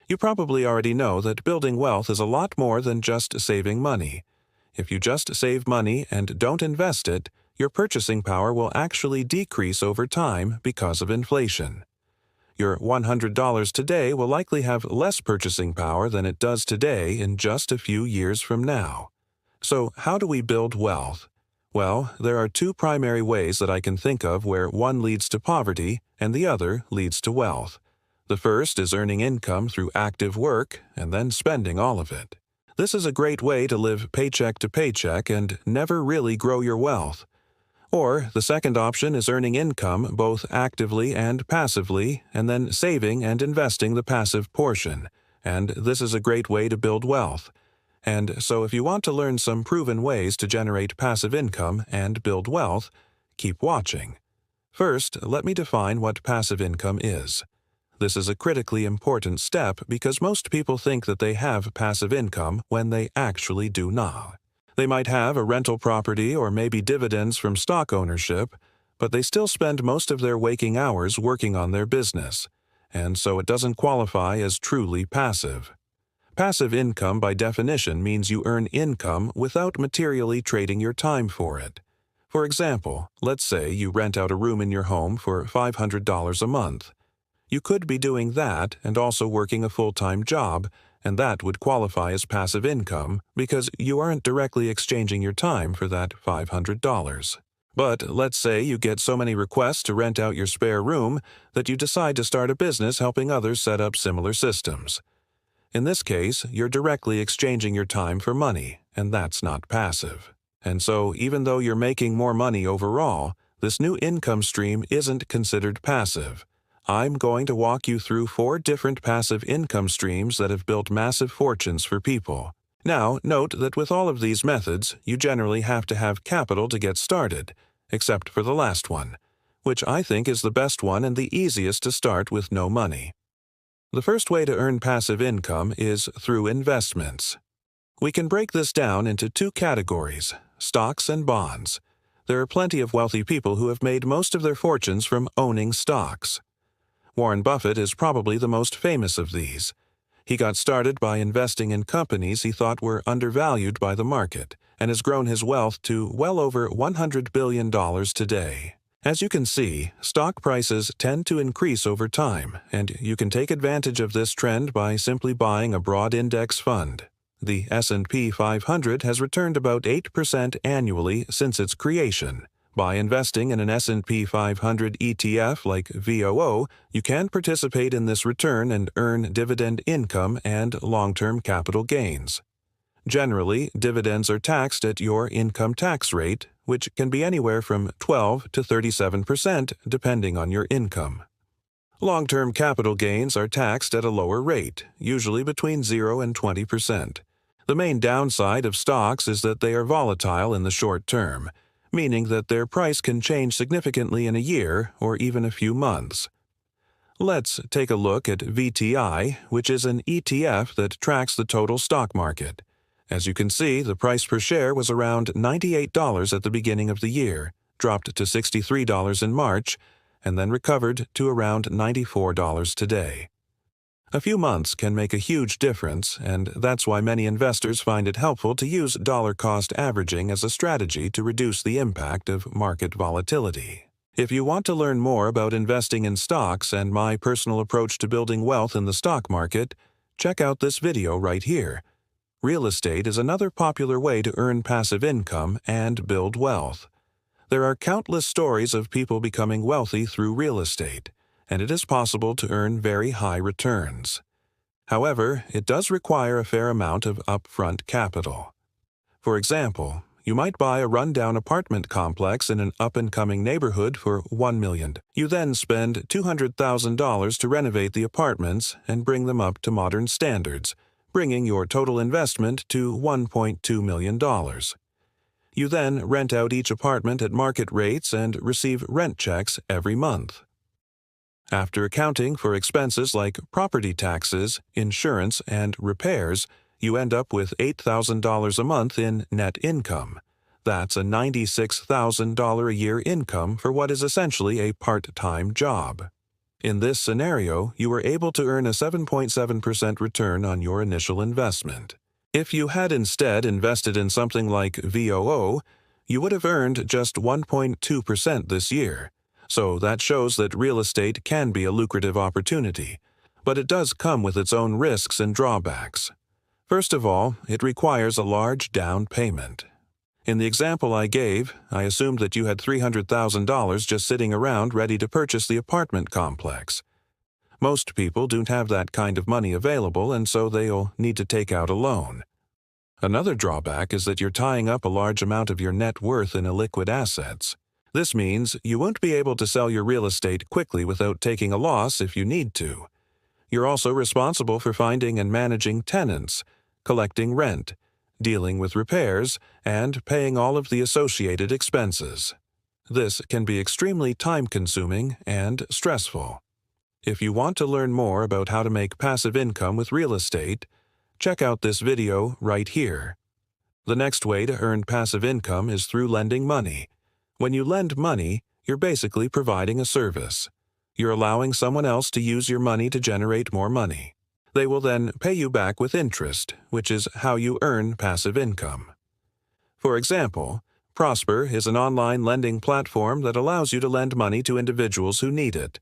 You probably already know that building wealth is a lot more than just saving money. If you just save money and don't invest it, your purchasing power will actually decrease over time because of inflation. Your $100 today will likely have less purchasing power than it does today in just a few years from now. So, how do we build wealth? Well, there are two primary ways that I can think of where one leads to poverty and the other leads to wealth. The first is earning income through active work and then spending all of it. This is a great way to live paycheck to paycheck and never really grow your wealth. Or the second option is earning income both actively and passively, and then saving and investing the passive portion. And this is a great way to build wealth. And so if you want to learn some proven ways to generate passive income and build wealth, keep watching. First, let me define what passive income is. This is a critically important step because most people think that they have passive income when they actually do not. They might have a rental property or maybe dividends from stock ownership, but they still spend most of their waking hours working on their business, and so it doesn't qualify as truly passive. Passive income by definition means you earn income without materially trading your time for it. For example, let's say you rent out a room in your home for $500 a month. You could be doing that and also working a full-time job, and that would qualify as passive income because you aren't directly exchanging your time for that $500. But let's say you get so many requests to rent out your spare room that you decide to start a business helping others set up similar systems. In this case, you're directly exchanging your time for money, and that's not passive. And so, even though you're making more money overall, this new income stream isn't considered passive. I'm going to walk you through 4 different passive income streams that have built massive fortunes for people. Now, note that with all of these methods, you generally have to have capital to get started, except for the last one, which I think is the best one and the easiest to start with no money. The first way to earn passive income is through investments. We can break this down into 2 categories, stocks and bonds. There are plenty of wealthy people who have made most of their fortunes from owning stocks. Warren Buffett is probably the most famous of these. He got started by investing in companies he thought were undervalued by the market, and has grown his wealth to well over $100 billion today. As you can see, stock prices tend to increase over time, and you can take advantage of this trend by simply buying a broad index fund. The S&P 500 has returned about 8% annually since its creation. By investing in an S&P 500 ETF like VOO, you can participate in this return and earn dividend income and long-term capital gains. Generally, dividends are taxed at your income tax rate, which can be anywhere from 12 to 37% depending on your income. Long-term capital gains are taxed at a lower rate, usually between 0 and 20%. The main downside of stocks is that they are volatile in the short term, meaning that their price can change significantly in a year or even a few months. Let's take a look at VTI, which is an ETF that tracks the total stock market. As you can see, the price per share was around $98 at the beginning of the year, dropped to $63 in March, and then recovered to around $94 today. A few months can make a huge difference, and that's why many investors find it helpful to use dollar-cost averaging as a strategy to reduce the impact of market volatility. If you want to learn more about investing in stocks and my personal approach to building wealth in the stock market, check out this video right here. Real estate is another popular way to earn passive income and build wealth. There are countless stories of people becoming wealthy through real estate, and it is possible to earn very high returns. However, it does require a fair amount of upfront capital. For example, you might buy a rundown apartment complex in an up-and-coming neighborhood for $1 million. You then spend $200,000 to renovate the apartments and bring them up to modern standards, bringing your total investment to $1.2 million. You then rent out each apartment at market rates and receive rent checks every month. After accounting for expenses like property taxes, insurance, and repairs, you end up with $8,000 a month in net income. That's a $96,000 a year income for what is essentially a part-time job. In this scenario, you were able to earn a 7.7% return on your initial investment. If you had instead invested in something like VOO, you would have earned just 1.2% this year. So that shows that real estate can be a lucrative opportunity, but it does come with its own risks and drawbacks. First of all, it requires a large down payment. In the example I gave, I assumed that you had $300,000 just sitting around ready to purchase the apartment complex. Most people don't have that kind of money available, and so they'll need to take out a loan. Another drawback is that you're tying up a large amount of your net worth in illiquid assets. This means you won't be able to sell your real estate quickly without taking a loss if you need to. You're also responsible for finding and managing tenants, collecting rent, dealing with repairs, and paying all of the associated expenses. This can be extremely time-consuming and stressful. If you want to learn more about how to make passive income with real estate, check out this video right here. The next way to earn passive income is through lending money. When you lend money, you're basically providing a service. You're allowing someone else to use your money to generate more money. They will then pay you back with interest, which is how you earn passive income. For example, Prosper is an online lending platform that allows you to lend money to individuals who need it.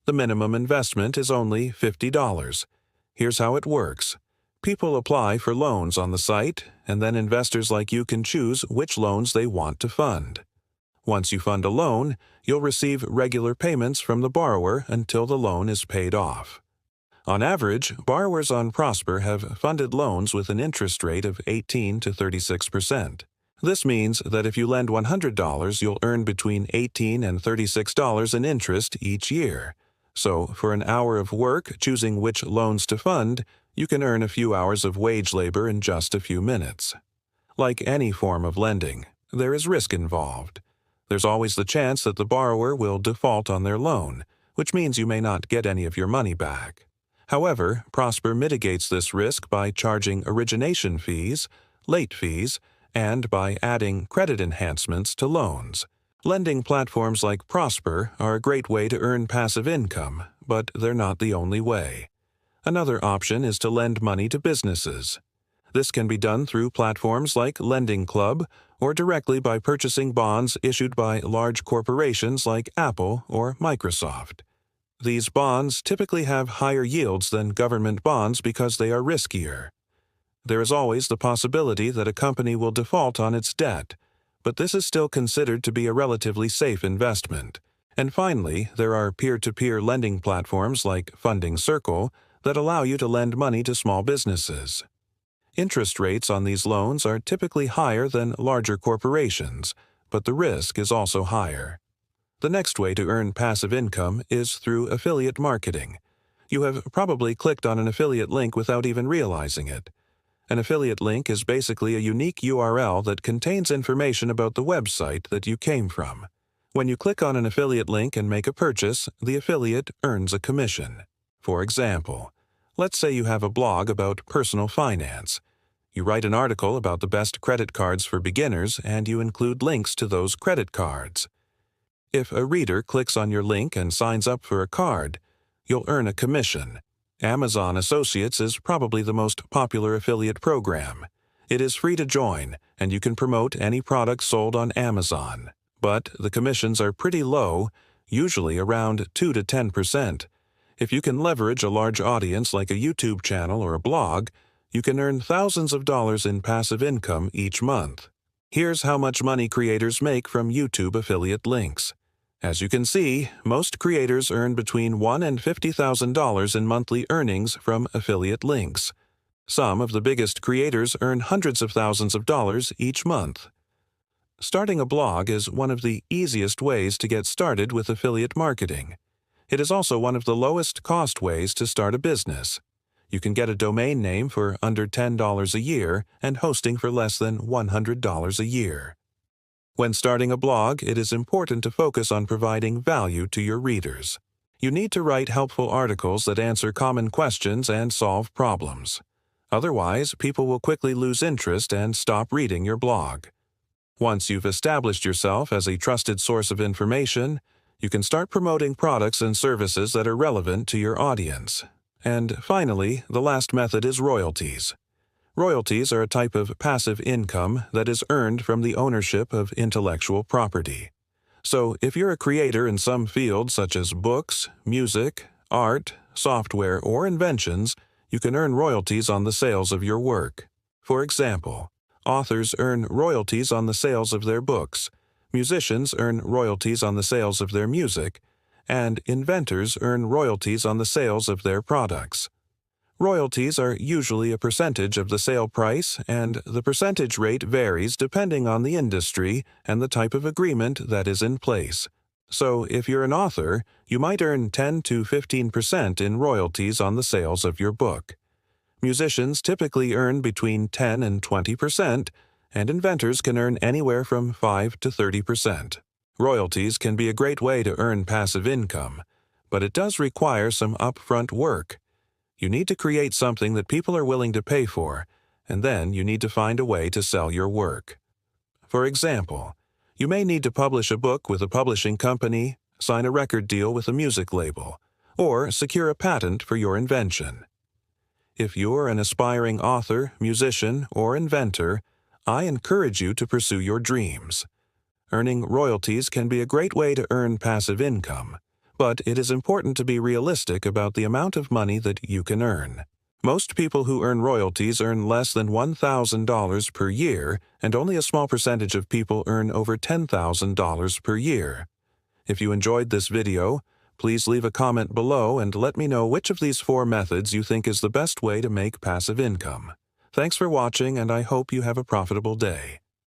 The minimum investment is only $50. Here's how it works. People apply for loans on the site, and then investors like you can choose which loans they want to fund. Once you fund a loan, you'll receive regular payments from the borrower until the loan is paid off. On average, borrowers on Prosper have funded loans with an interest rate of 18 to 36%. This means that if you lend $100, you'll earn between $18 and $36 in interest each year. So, for an hour of work choosing which loans to fund, you can earn a few hours of wage labor in just a few minutes. Like any form of lending, there is risk involved. There's always the chance that the borrower will default on their loan, which means you may not get any of your money back. However, Prosper mitigates this risk by charging origination fees, late fees, and by adding credit enhancements to loans. Lending platforms like Prosper are a great way to earn passive income, but they're not the only way. Another option is to lend money to businesses. This can be done through platforms like Lending Club or directly by purchasing bonds issued by large corporations like Apple or Microsoft. These bonds typically have higher yields than government bonds because they are riskier. There is always the possibility that a company will default on its debt, but this is still considered to be a relatively safe investment. And finally, there are peer-to-peer lending platforms like Funding Circle that allow you to lend money to small businesses. Interest rates on these loans are typically higher than larger corporations, but the risk is also higher. The next way to earn passive income is through affiliate marketing. You have probably clicked on an affiliate link without even realizing it. An affiliate link is basically a unique URL that contains information about the website that you came from. When you click on an affiliate link and make a purchase, the affiliate earns a commission. For example, let's say you have a blog about personal finance. You write an article about the best credit cards for beginners, and you include links to those credit cards. If a reader clicks on your link and signs up for a card, you'll earn a commission. Amazon Associates is probably the most popular affiliate program. It is free to join, and you can promote any product sold on Amazon. But the commissions are pretty low, usually around 2 to 10%. If you can leverage a large audience like a YouTube channel or a blog, you can earn thousands of dollars in passive income each month. Here's how much money creators make from YouTube affiliate links. As you can see, most creators earn between $1,000 and $50,000 in monthly earnings from affiliate links. Some of the biggest creators earn hundreds of thousands of dollars each month. Starting a blog is one of the easiest ways to get started with affiliate marketing. It is also one of the lowest cost ways to start a business. You can get a domain name for under $10 a year and hosting for less than $100 a year. When starting a blog, it is important to focus on providing value to your readers. You need to write helpful articles that answer common questions and solve problems. Otherwise, people will quickly lose interest and stop reading your blog. Once you've established yourself as a trusted source of information, You can start promoting products and services that are relevant to your audience. And finally, the last method is royalties. Royalties are a type of passive income that is earned from the ownership of intellectual property. So, if you're a creator in some field such as books, music, art, software, or inventions, you can earn royalties on the sales of your work. For example, authors earn royalties on the sales of their books, musicians earn royalties on the sales of their music, and inventors earn royalties on the sales of their products. Royalties are usually a percentage of the sale price, and the percentage rate varies depending on the industry and the type of agreement that is in place. So, if you're an author, you might earn 10 to 15% in royalties on the sales of your book. Musicians typically earn between 10 and 20%, and inventors can earn anywhere from 5 to 30%. Royalties can be a great way to earn passive income, but it does require some upfront work. You need to create something that people are willing to pay for, and then you need to find a way to sell your work. For example, you may need to publish a book with a publishing company, sign a record deal with a music label, or secure a patent for your invention. If you're an aspiring author, musician, or inventor, I encourage you to pursue your dreams. Earning royalties can be a great way to earn passive income, but it is important to be realistic about the amount of money that you can earn. Most people who earn royalties earn less than $1,000 per year, and only a small percentage of people earn over $10,000 per year. If you enjoyed this video, please leave a comment below and let me know which of these 4 methods you think is the best way to make passive income. Thanks for watching, and I hope you have a profitable day.